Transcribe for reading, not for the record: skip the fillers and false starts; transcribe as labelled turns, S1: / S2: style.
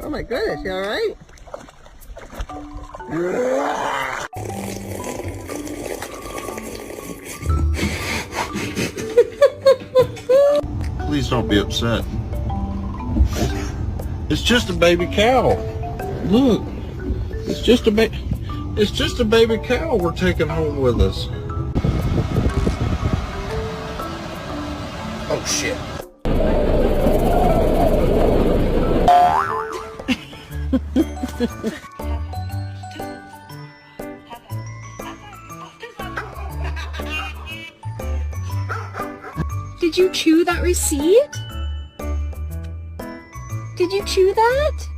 S1: Oh my goodness, you alright?
S2: Please don't be upset. It's just a baby cow. Look, it's just a baby cow we're taking home with us. Oh shit.
S3: Did you chew that receipt? Did you chew that?